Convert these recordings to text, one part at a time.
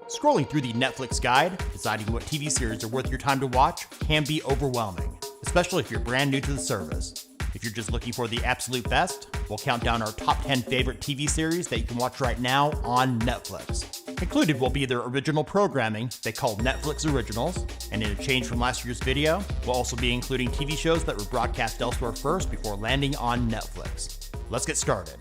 Scrolling through the Netflix guide, deciding what TV series are worth your time to watch can be overwhelming, especially if you're brand new to the service. If you're just looking for the absolute best, we'll count down our top 10 favorite TV series that you can watch right now on Netflix. Included will be their original programming they call Netflix Originals, and in a change from last year's video, we'll also be including TV shows that were broadcast elsewhere first before landing on Netflix. Let's get started.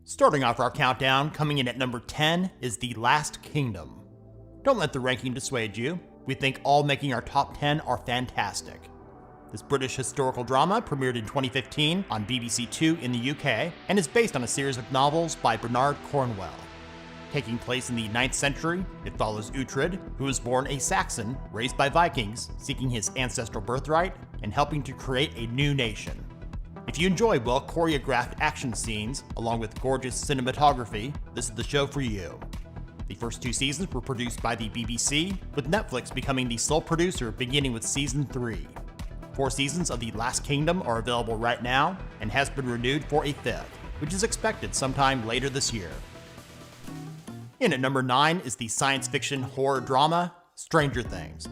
Starting off our countdown, coming in at number 10 is The Last Kingdom. Don't let the ranking dissuade you. We think all making our top 10 are fantastic. This British historical drama premiered in 2015 on BBC Two in the UK and is based on a series of novels by Bernard Cornwell. Taking place in the 9th century, it follows Uhtred, who was born a Saxon raised by Vikings, seeking his ancestral birthright and helping to create a new nation. If you enjoy well-choreographed action scenes, along with gorgeous cinematography, this is the show for you. The first 2 seasons were produced by the BBC, with Netflix becoming the sole producer beginning with Season 3. 4 seasons of The Last Kingdom are available right now, and has been renewed for a 5th, which is expected sometime later this year. In at number 9 is the science fiction horror drama, Stranger Things.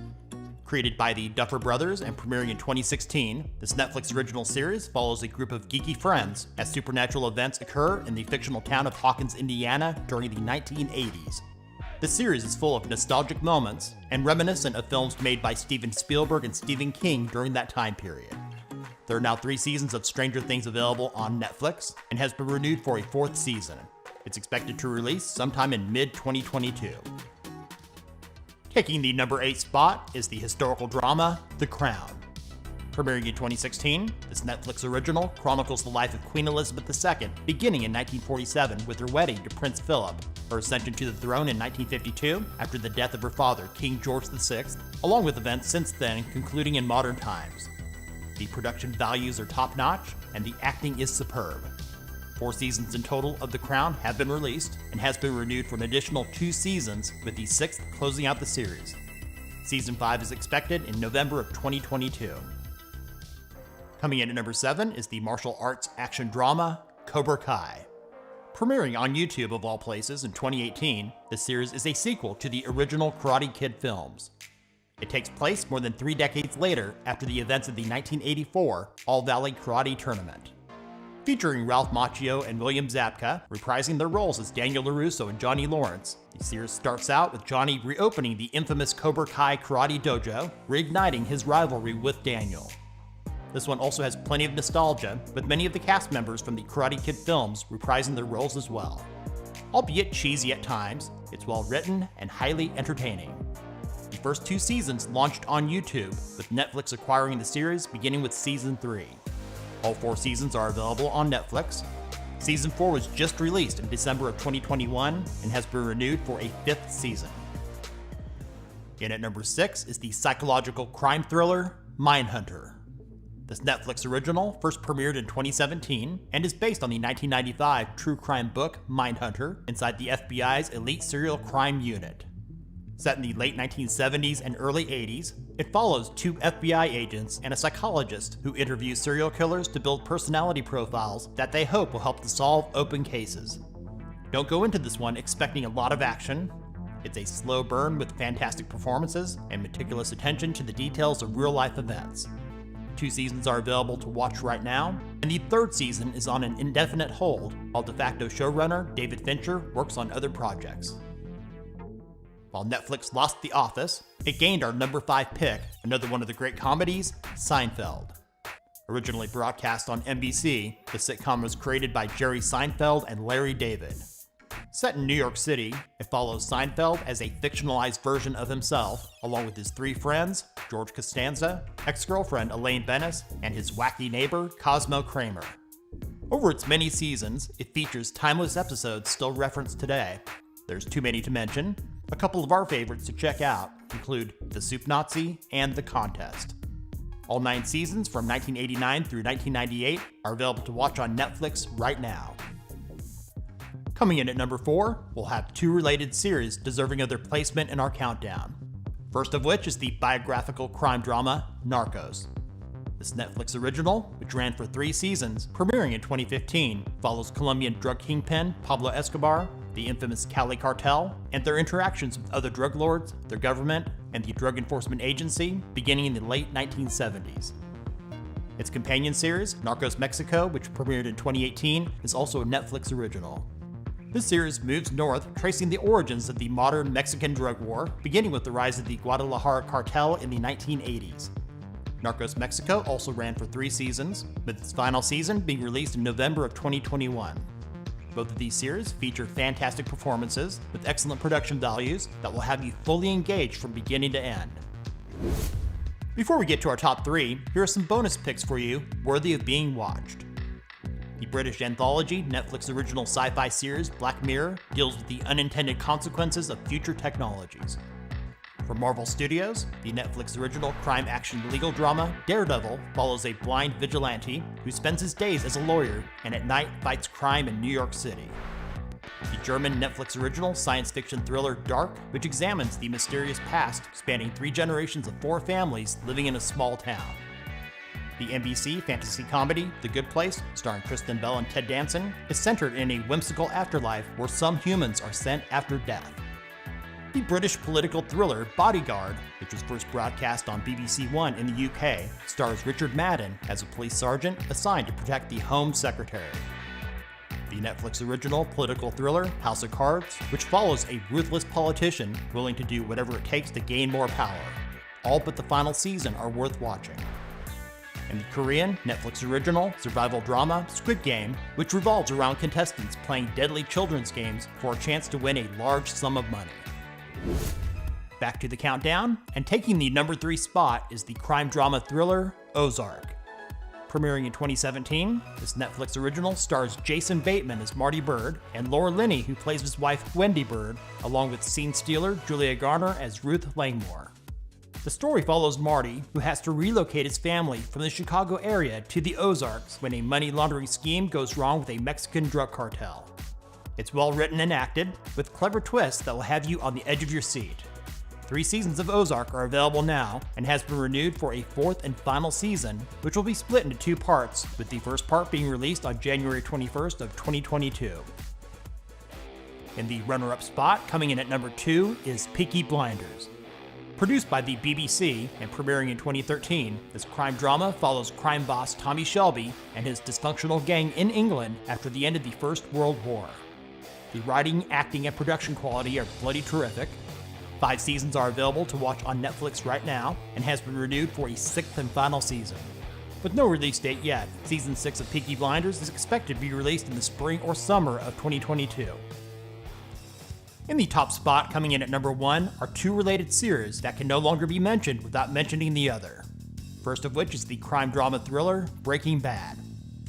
Created by the Duffer Brothers and premiering in 2016, this Netflix original series follows a group of geeky friends as supernatural events occur in the fictional town of Hawkins, Indiana during the 1980s. The series is full of nostalgic moments and reminiscent of films made by Steven Spielberg and Stephen King during that time period. There are now 3 seasons of Stranger Things available on Netflix and has been renewed for a 4th season. It's expected to release sometime in mid-2022. Taking the number 8 spot is the historical drama, The Crown. Premiering in 2016, this Netflix original chronicles the life of Queen Elizabeth II beginning in 1947 with her wedding to Prince Philip, her ascension to the throne in 1952 after the death of her father, King George VI, along with events since then concluding in modern times. The production values are top-notch, and the acting is superb. 4 seasons in total of The Crown have been released and has been renewed for an additional 2 seasons, with the 6th closing out the series. Season 5 is expected in November of 2022. Coming in at number 7 is the martial arts action drama, Cobra Kai. Premiering on YouTube of all places in 2018, this series is a sequel to the original Karate Kid films. It takes place more than 3 decades later after the events of the 1984 All Valley Karate Tournament. Featuring Ralph Macchio and William Zabka reprising their roles as Daniel LaRusso and Johnny Lawrence, the series starts out with Johnny reopening the infamous Cobra Kai Karate Dojo, reigniting his rivalry with Daniel. This one also has plenty of nostalgia, with many of the cast members from the Karate Kid films reprising their roles as well. Albeit cheesy at times, it's well written and highly entertaining. The first 2 seasons launched on YouTube, with Netflix acquiring the series beginning with Season 3. All 4 seasons are available on Netflix. Season 4 was just released in December of 2021 and has been renewed for a 5th season. In at number 6 is the psychological crime thriller, Mindhunter. This Netflix original first premiered in 2017 and is based on the 1995 true crime book Mindhunter inside the FBI's elite serial crime unit. Set in the late 1970s and early 80s, it follows 2 FBI agents and a psychologist who interview serial killers to build personality profiles that they hope will help to solve open cases. Don't go into this one expecting a lot of action. It's a slow burn with fantastic performances and meticulous attention to the details of real-life events. 2 seasons are available to watch right now, and the 3rd season is on an indefinite hold while de facto showrunner David Fincher works on other projects. While Netflix lost The Office, it gained our number 5 pick, another one of the great comedies, Seinfeld. Originally broadcast on NBC, the sitcom was created by Jerry Seinfeld and Larry David. Set in New York City, it follows Seinfeld as a fictionalized version of himself, along with his 3 friends, George Costanza, ex-girlfriend Elaine Benes, and his wacky neighbor, Cosmo Kramer. Over its many seasons, it features timeless episodes still referenced today. There's too many to mention. A couple of our favorites to check out include The Soup Nazi and The Contest. All 9 seasons from 1989 through 1998 are available to watch on Netflix right now. Coming in at number 4, we'll have 2 related series deserving of their placement in our countdown. First of which is the biographical crime drama, Narcos. This Netflix original, which ran for 3 seasons, premiering in 2015, follows Colombian drug kingpin Pablo Escobar, the infamous Cali cartel, and their interactions with other drug lords, their government, and the Drug Enforcement Agency beginning in the late 1970s. Its companion series, Narcos Mexico, which premiered in 2018, is also a Netflix original. This series moves north, tracing the origins of the modern Mexican drug war, beginning with the rise of the Guadalajara cartel in the 1980s. Narcos Mexico also ran for 3 seasons, with its final season being released in November of 2021. Both of these series feature fantastic performances with excellent production values that will have you fully engaged from beginning to end. Before we get to our top 3, here are some bonus picks for you worthy of being watched. The British anthology Netflix original sci-fi series Black Mirror deals with the unintended consequences of future technologies. From Marvel Studios, the Netflix original crime-action legal drama Daredevil follows a blind vigilante who spends his days as a lawyer and at night fights crime in New York City. The German Netflix original science fiction thriller Dark, which examines the mysterious past spanning 3 generations of 4 families living in a small town. The NBC fantasy comedy The Good Place, starring Kristen Bell and Ted Danson, is centered in a whimsical afterlife where some humans are sent after death. The British political thriller Bodyguard, which was first broadcast on BBC One in the UK, stars Richard Madden as a police sergeant assigned to protect the Home Secretary. The Netflix original political thriller House of Cards, which follows a ruthless politician willing to do whatever it takes to gain more power. All but the final season are worth watching. And the Korean Netflix original survival drama Squid Game, which revolves around contestants playing deadly children's games for a chance to win a large sum of money. Back to the countdown, and taking the number 3 spot is the crime drama thriller Ozark. Premiering in 2017, this Netflix original stars Jason Bateman as Marty Bird and Laura Linney, who plays his wife Wendy Bird, along with scene stealer Julia Garner as Ruth Langmore. The story follows Marty, who has to relocate his family from the Chicago area to the Ozarks when a money laundering scheme goes wrong with a Mexican drug cartel. It's well written and acted, with clever twists that will have you on the edge of your seat. 3 seasons of Ozark are available now and has been renewed for a 4th and final season, which will be split into 2 parts, with the first part being released on January 21st of 2022. In the runner-up spot, coming in at number 2, is Peaky Blinders. Produced by the BBC and premiering in 2013, this crime drama follows crime boss Tommy Shelby and his dysfunctional gang in England after the end of the First World War. The writing, acting, and production quality are bloody terrific. 5 seasons are available to watch on Netflix right now and has been renewed for a 6th and final season. With no release date yet, Season 6 of Peaky Blinders is expected to be released in the spring or summer of 2022. In the top spot, coming in at number 1, are 2 related series that can no longer be mentioned without mentioning the other. First of which is the crime drama thriller Breaking Bad.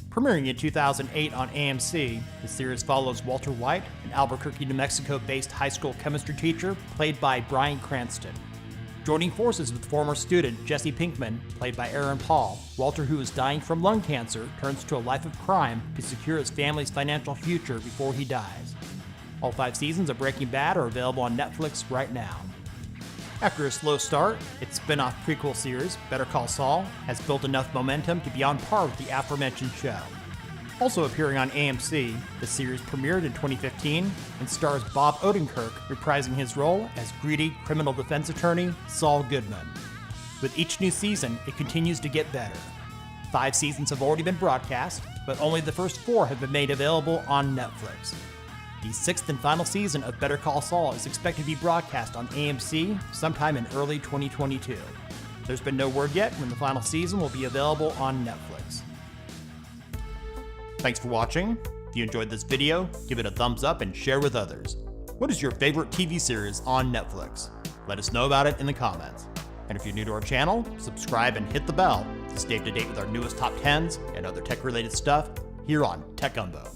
Premiering in 2008 on AMC, the series follows Walter White, an Albuquerque, New Mexico-based high school chemistry teacher played by Bryan Cranston. Joining forces with former student Jesse Pinkman, played by Aaron Paul, Walter, who is dying from lung cancer, turns to a life of crime to secure his family's financial future before he dies. All 5 seasons of Breaking Bad are available on Netflix right now. After a slow start, its spin-off prequel series, Better Call Saul, has built enough momentum to be on par with the aforementioned show. Also appearing on AMC, the series premiered in 2015 and stars Bob Odenkirk reprising his role as greedy criminal defense attorney Saul Goodman. With each new season, it continues to get better. 5 seasons have already been broadcast, but only the first 4 have been made available on Netflix. The 6th and final season of Better Call Saul is expected to be broadcast on AMC sometime in early 2022. There's been no word yet when the final season will be available on Netflix. Thanks for watching. If you enjoyed this video, give it a thumbs up and share with others. What is your favorite TV series on Netflix? Let us know about it in the comments. And if you're new to our channel, subscribe and hit the bell to stay up to date with our newest top 10s and other tech-related stuff here on Tech Gumbo.